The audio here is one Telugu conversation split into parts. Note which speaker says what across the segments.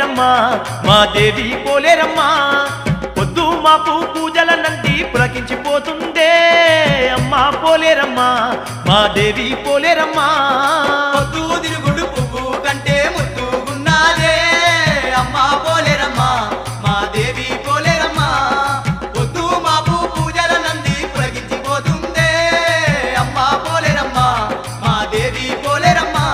Speaker 1: పోలేరమ్మా మా దేవి పోలేరమ్మా పొద్దు మాపు పూజల నంది పులకించిపోతుందే అమ్మా పోలేరమ్మా మా దేవి పోలేరమ్మా
Speaker 2: పొద్దు తిరుగుడు పువ్వు కంటే ముద్దుగున్నాదే అమ్మా పోలేరమ్మా మా దేవి పోలేరమ్మా పొద్దు మాపు పూజల నంది పులకించిపోతుందే అమ్మా పోలేరమ్మా మా దేవి పోలేరమ్మా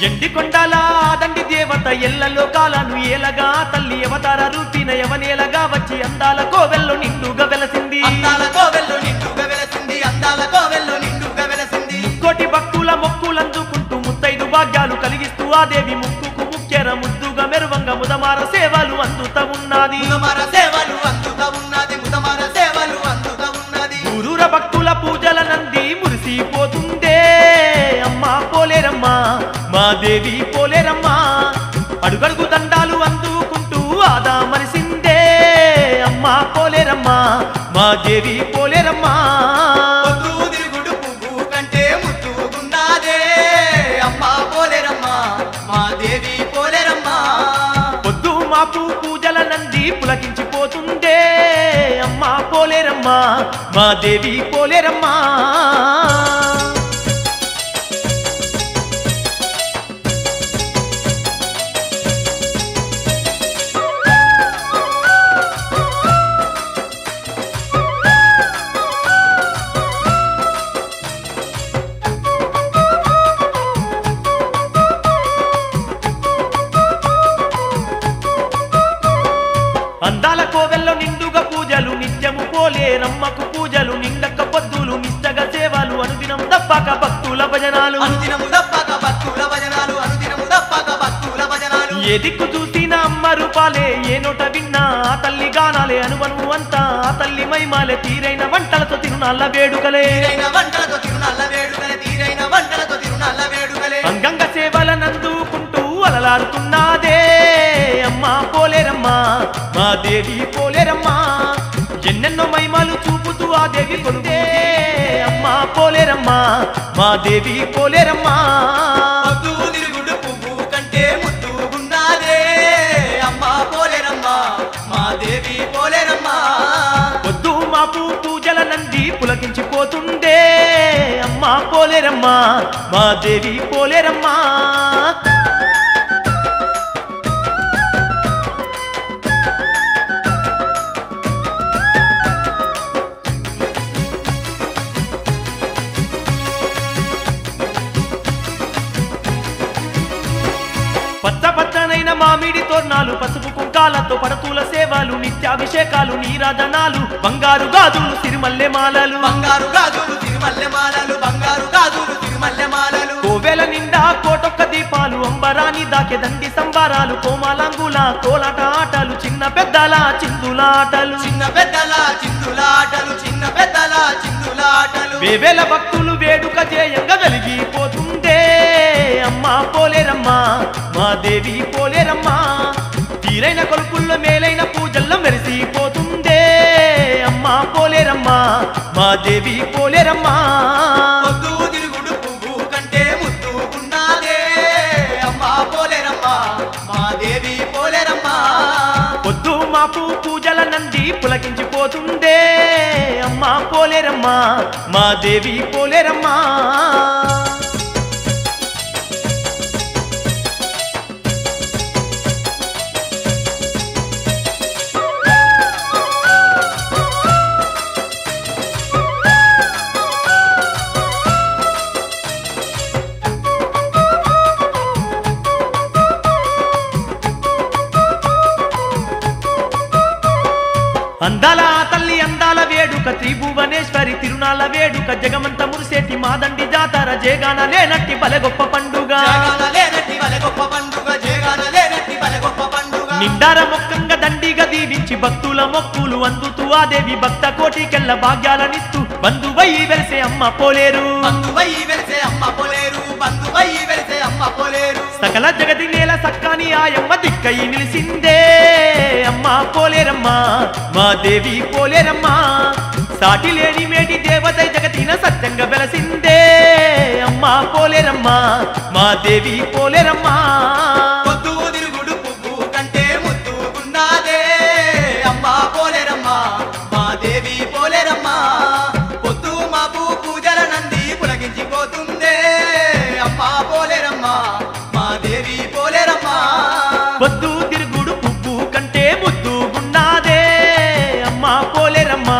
Speaker 1: ఎండి కొండల దండి దేవత ఎల్ల లోకాలను ఏలగా తల్లి అవతార రూపిన యవనేలగా వచ్చి అందాల కోవెల్లో నిండుగా వెలసింది
Speaker 2: అందాల కోవెల్లో నిండుగా వెలసింది అందాల కోవెల్లో నిండుగా వెలసింది
Speaker 1: కోటి భక్తుల మొక్కులందుకుంటూ ముత్తైదు భాగ్యాలు కలిగిస్తూ ఆ దేవి ముక్కుకు ముక్కెర ముద్దుగా మెరువంగ ముదమార సేవలు అందుతా ఉన్నది
Speaker 2: ముదమార సేవలు అందుతా ఉన్నది ముదమార సేవలు అందుతా ఉన్నది
Speaker 1: ఊరూర భక్తుల పూజల నంది మురిసిపోతుందే అమ్మా పోలేరమ్మా మా దేవి పోలేరమ్మా అడుగడుగు దండాలు అందుకుంటూ ఆదా మరిసిందే అమ్మా పోలేరమ్మా మా దేవి పోలేరమ్మా
Speaker 2: పొద్దు తిరుగుడు పువ్వు కంటే ముద్దుగున్నాదే అమ్మా పోలేరమ్మా మా దేవి పోలేరమ్మా
Speaker 1: పొద్దు మాపు పూజల నంది పులకించిపోతుందే అమ్మా పోలేరమ్మా మా దేవి పోలేరమ్మా అందాల కోవెల్లో నిండుగా పూజలు నిత్యము పోలేరమ్మకు పూజలు నిండక్క పొద్దులు నిష్టగా సేవలు అనుదినం తప్పక భక్తుల భజనాలు
Speaker 2: అనుదినము తప్పక భక్తుల భజనాలు అనుదినము తప్పక భక్తుల భజనాలు
Speaker 1: ఏ దిక్కు చూసిన అమ్మ రూపాలే ఏ నోట విన్నా ఆ తల్లి గానాలే అనుమను అంతా ఆ తల్లి మైమాలే తీరైన వంటలతో తిరునాళ్ళ వేడుకలే
Speaker 2: తీరైన వంటలతో తిరునాళ్ళ వేడుకలే తీరైన వంటలతో తిరునాళ్ళ వేడుకలే
Speaker 1: అంగంగ సేవలనందుకుంటూ అలలాడుతున్నదే అమ్మా పోలేరమ్మా మా దేవి పోలేరమ్మా ఎన్నెన్నో మహిమలు చూపుతూ ఆ దేవి కొలుదే అమ్మా పోలేరమ్మా మా దేవి పోలేరమ్మా
Speaker 2: పొద్దు తిరుగుడు పువ్వు కంటే ముద్దుగున్నాదే అమ్మా పోలేరమ్మా మా దేవి పోలేరమ్మా
Speaker 1: పొద్దు మాపు పూజల నంది పులకించిపోతుందే అమ్మా పోలేరమ్మా మా దేవి పోలేరమ్మా పచ్చ పచ్చనైన మామిడి తోర్నాలు పసుపు కుంకాలతో పడతూల సేవలు నిత్యాభిషేకాలు నీరాజనాలు బంగారు గాజులు తిరుమల్లె మాలలు
Speaker 2: బంగారు గాజులు తిరుమల్లె మాలలు బంగారు గాజులు తిరుమల్లె మాలలు
Speaker 1: కోవెల నిండా కోటొక్క దీపాలు అంబరాని దాకే దండి సంబారాలు కోమాలంగుల కోలాట ఆటలు చిన్న పెద్దల చిందులాటలు
Speaker 2: చిన్న పెద్దల చిందులాటలు చిన్న పెద్దల చిందులాటలు
Speaker 1: వేవేల భక్తులు వేడుక జయంగా వెలిగిపోతుందే అమ్మా పోలేరమ్మా మా దేవి పోలేరమ్మా తీరైన కొలుపుల్లో మేలైన పూజల్లో మెరిసిపోతుందే అమ్మా పోలేరమ్మా మా దేవి పోలేరమ్మా
Speaker 2: పొద్దు తిరుగుడు పువ్వు కంటే ముద్దుగున్నాదే అమ్మా పోలేరమ్మా మా దేవి పోలేరమ్మా
Speaker 1: పొద్దు మాపు పూజల నంది పులకించిపోతుందే అమ్మా పోలేరమ్మా మా దేవి పోలేరమ్మా అందాల తల్లి అందాల వేడుక త్రిభువనేశ్వరి తిరునాళ్ళ వేడుక జగమంత మురిసేటి మాదండి జాతర జేగాన లేనట్టి బలె గొప్ప పండుగ నిండార మొక్కంగా దండిగా దీవించి భక్తుల మొక్కులు అందుతూ ఆ దేవి భక్త కోటికెళ్ళ భాగ్యాలనిస్తూ బంధువై వెలిసే అమ్మ పోలేరు సకల జగతి నేల సక్కాని ఆయా దిక్కై నిలిసిందే అమ్మా పోలేరమ్మా మా దేవి పోలేరమ్మా సాటి లేని మేటి దేవత జగతిన సత్యంగా వెలసిందే అమ్మా పోలేరమ్మా మా దేవి పోలేరమ్మా
Speaker 2: పొద్దు తిరుగుడు పువ్వు కంటే ముద్దుగున్నాదే అమ్మా పోలేరమ్మా మా దేవి పోలేరమ్మా పొద్దు మాపు పూజల నంది పులకించిపోతుందే అమ్మా పోలేరమ్మా మా దేవి పోలేరమ్మా
Speaker 1: పొద్దు తిరుగుడు పువ్వు కంటే ముద్దుగున్నాదే అమ్మా పోలేరమ్మా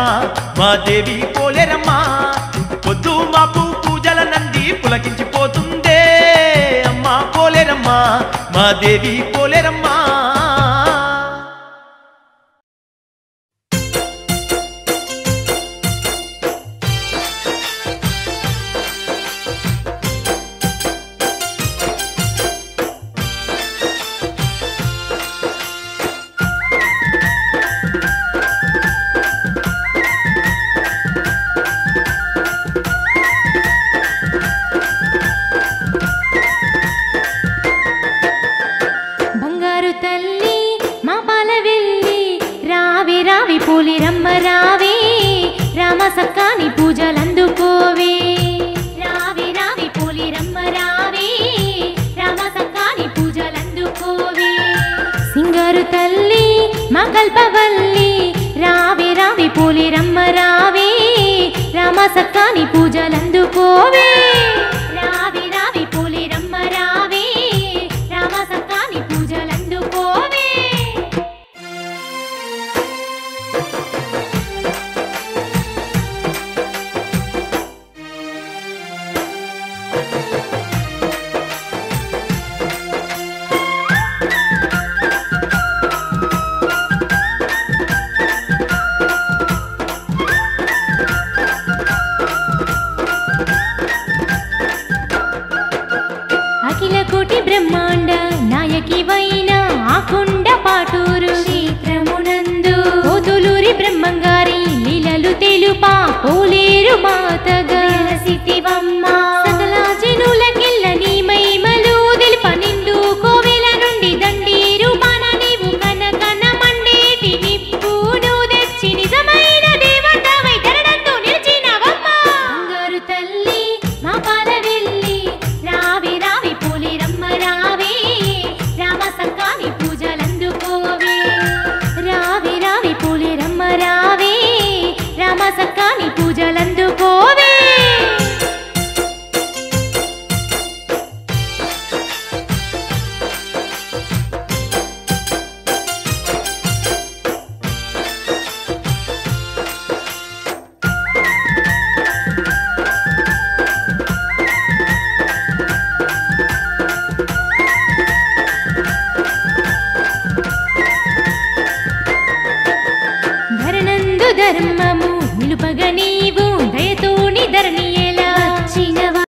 Speaker 1: మా దేవి పోలేరమ్మా పొద్దు మాపు పూజల నంది పులకించిపోతుందే అమ్మా పోలేరమ్మా మా దేవి పోలేరమ్మా
Speaker 3: పోలేరమ్మ రావే రామ సక్కాని పూజలందుకోవే రావే రావే పోలేరమ్మ రావే రామ సక్కాని పూజలందుకోవే సింగారు తల్లి మా కల్పవల్లి రావే రావే పోలేరమ్మ రావే రామ సక్కాని పూజలందుకోవే రావే రావే పోలేరమ్మ రావే రామ సక్కాని పూజలందుకోవే అఖిల కోటి బ్రహ్మాండ నాయకి వైన ఆకుండ పాటూరు క్షేత్రమునందు ఓదులూరి బ్రహ్మంగారి లీలలు తెలుపా